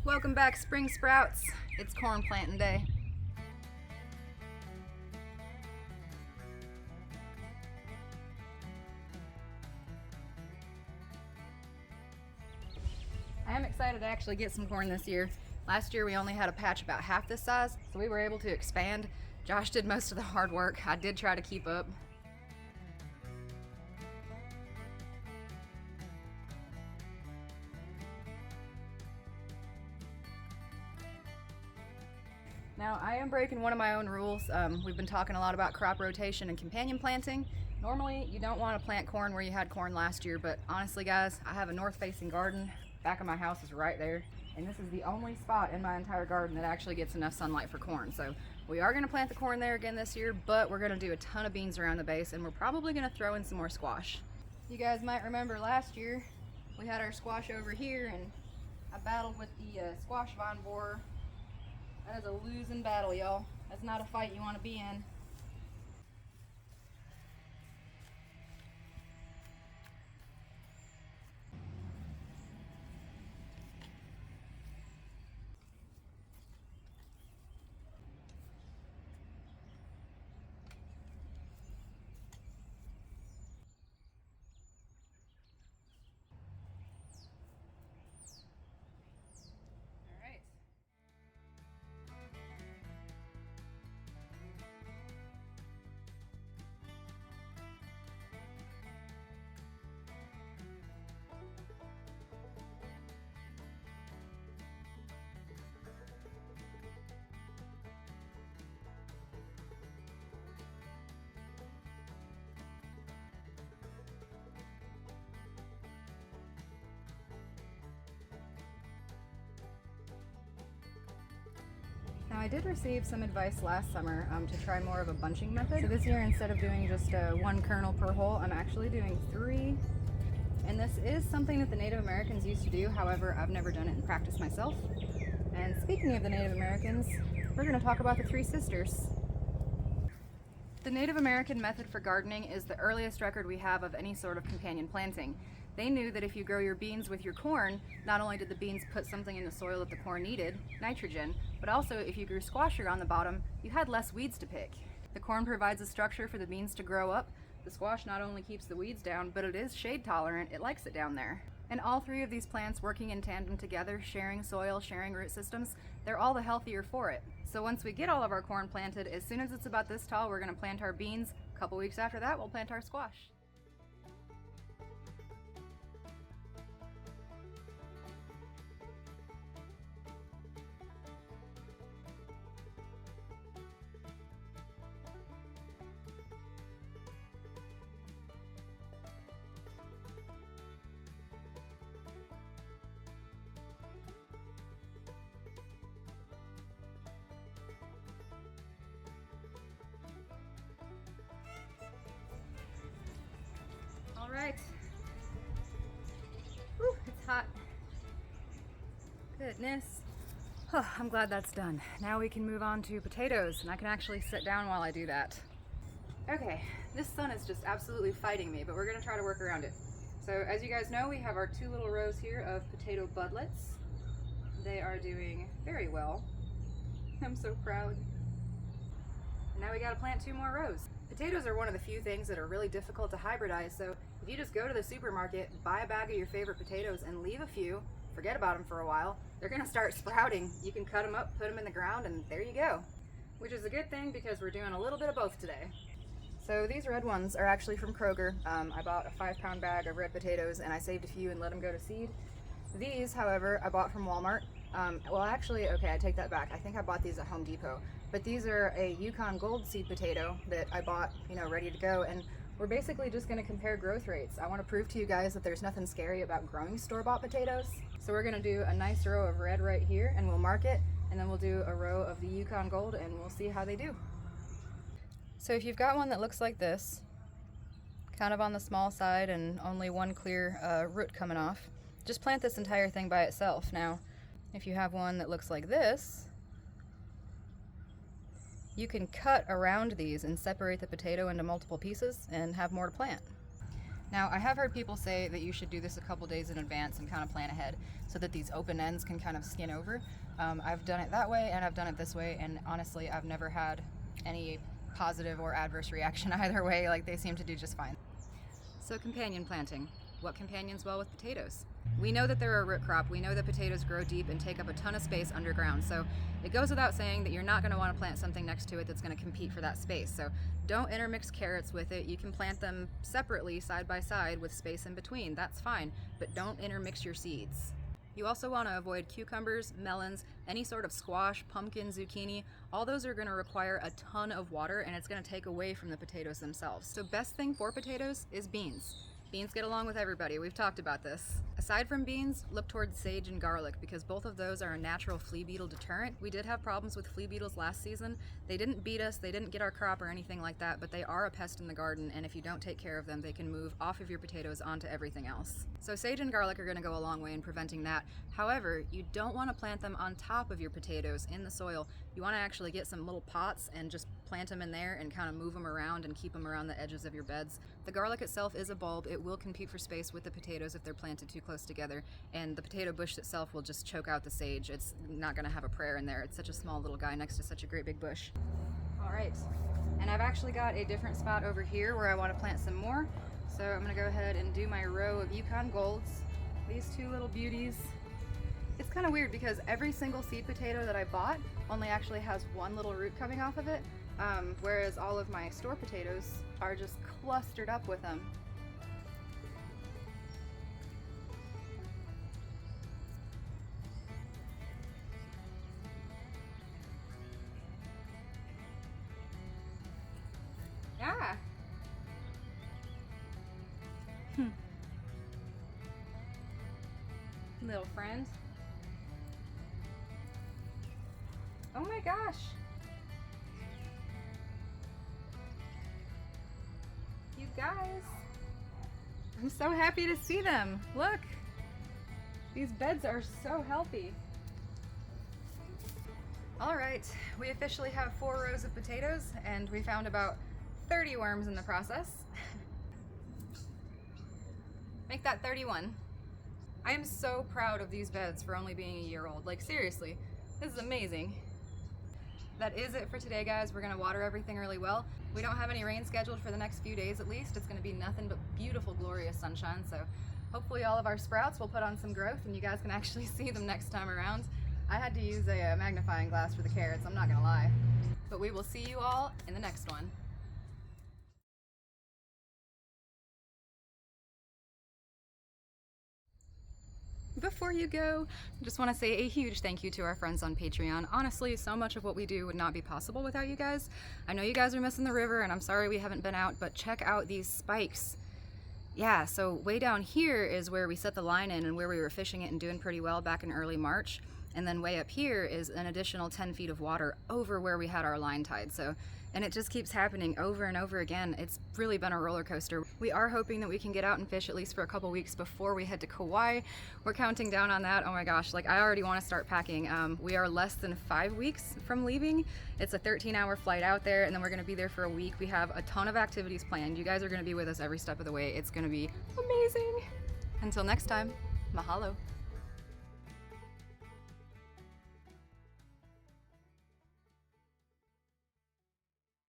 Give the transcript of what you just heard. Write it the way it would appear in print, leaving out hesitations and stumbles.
Welcome back, spring sprouts. It's corn planting day. I am excited to actually get some corn this year. Last year we only had a patch about half this size, so we were able to expand. Josh did most of the hard work. I did try to keep up. Now, I am breaking one of my own rules. We've been talking a lot about crop rotation and companion planting. Normally, you don't want to plant corn where you had corn last year, but honestly, guys, I have a north-facing garden. Back of my house is right there, and this is the only spot in my entire garden that actually gets enough sunlight for corn. So we are going to plant the corn there again this year, but we're going to do a ton of beans around the base, and we're probably going to throw in some more squash. You guys might remember last year, we had our squash over here, and I battled with the squash vine borer. That is a losing battle, y'all. That's not a fight you want to be in. Now, I did receive some advice last summer to try more of a bunching method. So this year, instead of doing just one kernel per hole, I'm actually doing 3. And this is something that the Native Americans used to do. However, I've never done it in practice myself. And speaking of the Native Americans, we're going to talk about the 3 sisters. The Native American method for gardening is the earliest record we have of any sort of companion planting. They knew that if you grow your beans with your corn, not only did the beans put something in the soil that the corn needed, nitrogen, but also if you grew squash on the bottom, you had less weeds to pick. The corn provides a structure for the beans to grow up. The squash not only keeps the weeds down, but it is shade tolerant. It likes it down there. And all 3 of these plants working in tandem together, sharing soil, sharing root systems, they're all the healthier for it. So once we get all of our corn planted, as soon as it's about this tall, we're going to plant our beans. A couple weeks after that, we'll plant our squash. All right. Whew, it's hot. Goodness. Oh, I'm glad that's done. Now we can move on to potatoes, and I can actually sit down while I do that. Okay, this sun is just absolutely fighting me, but we're gonna try to work around it. So as you guys know, we have our 2 little rows here of potato budlets. They are doing very well. I'm so proud. And now we gotta plant 2 more rows. Potatoes are one of the few things that are really difficult to hybridize, so if you just go to the supermarket, buy a bag of your favorite potatoes and leave a few, forget about them for a while, they're gonna start sprouting. You can cut them up, put them in the ground, and there you go. Which is a good thing because we're doing a little bit of both today. So these red ones are actually from Kroger. I bought a 5-pound bag of red potatoes and I saved a few and let them go to seed. These, however, I bought from Walmart. Well, actually, okay, I take that back. I think I bought these at Home Depot. But these are a Yukon gold seed potato that I bought, ready to go. And we're basically just going to compare growth rates. I want to prove to you guys that there's nothing scary about growing store-bought potatoes. So we're going to do a nice row of red right here, and we'll mark it. And then we'll do a row of the Yukon gold, and we'll see how they do. So if you've got one that looks like this, kind of on the small side and only one clear root coming off, just plant this entire thing by itself. Now, if you have one that looks like this, you can cut around these and separate the potato into multiple pieces and have more to plant. Now, I have heard people say that you should do this a couple days in advance and kind of plan ahead so that these open ends can kind of skin over. I've done it that way and I've done it this way, and honestly, I've never had any positive or adverse reaction either way. Like, they seem to do just fine. So, companion planting. What companions well with potatoes? We know that they're a root crop. We know that potatoes grow deep and take up a ton of space underground. So it goes without saying that you're not going to want to plant something next to it that's going to compete for that space. So don't intermix carrots with it. You can plant them separately, side by side, with space in between. That's fine, but don't intermix your seeds. You also want to avoid cucumbers, melons, any sort of squash, pumpkin, zucchini. All those are going to require a ton of water, and it's going to take away from the potatoes themselves. So best thing for potatoes is beans. Beans get along with everybody. We've talked about this. Aside from beans, look towards sage and garlic because both of those are a natural flea beetle deterrent. We did have problems with flea beetles last season. They didn't beat us, they didn't get our crop or anything like that, but they are a pest in the garden, and if you don't take care of them, they can move off of your potatoes onto everything else. So sage and garlic are going to go a long way in preventing that. However, you don't want to plant them on top of your potatoes in the soil. You want to actually get some little pots and just plant them in there and kind of move them around and keep them around the edges of your beds. The garlic itself is a bulb. It will compete for space with the potatoes if they're planted too close together, and the potato bush itself will just choke out the sage. It's not going to have a prayer in there. It's such a small little guy next to such a great big bush. All right, and I've actually got a different spot over here where I want to plant some more. So I'm going to go ahead and do my row of Yukon Golds. These two little beauties. It's kind of weird because every single seed potato that I bought only actually has one little root coming off of it, whereas all of my store potatoes are just clustered up with them. Yeah. Little friend. Oh my gosh. You guys. I'm so happy to see them. Look. These beds are so healthy. All right, we officially have 4 rows of potatoes and we found about 30 worms in the process. Make that 31. I am so proud of these beds for only being a year old. Like, seriously, this is amazing. That is it for today, guys. We're gonna water everything really well. We don't have any rain scheduled for the next few days at least. It's gonna be nothing but beautiful, glorious sunshine. So hopefully all of our sprouts will put on some growth and you guys can actually see them next time around. I had to use a magnifying glass for the carrots, I'm not gonna lie. But we will see you all in the next one. Before you go, I just want to say a huge thank you to our friends on Patreon. Honestly, so much of what we do would not be possible without you guys. I know you guys are missing the river and I'm sorry we haven't been out, but check out these spikes. Yeah, so way down here is where we set the line in and where we were fishing it and doing pretty well back in early March. And then way up here is an additional 10 feet of water over where we had our line tied. And it just keeps happening over and over again. It's really been a roller coaster. We are hoping that we can get out and fish at least for a couple weeks before we head to Kauai. We're counting down on that. Oh my gosh, like I already want to start packing. We are less than 5 weeks from leaving. It's a 13-hour flight out there and then we're gonna be there for a week. We have a ton of activities planned. You guys are gonna be with us every step of the way. It's gonna be amazing. Until next time, mahalo.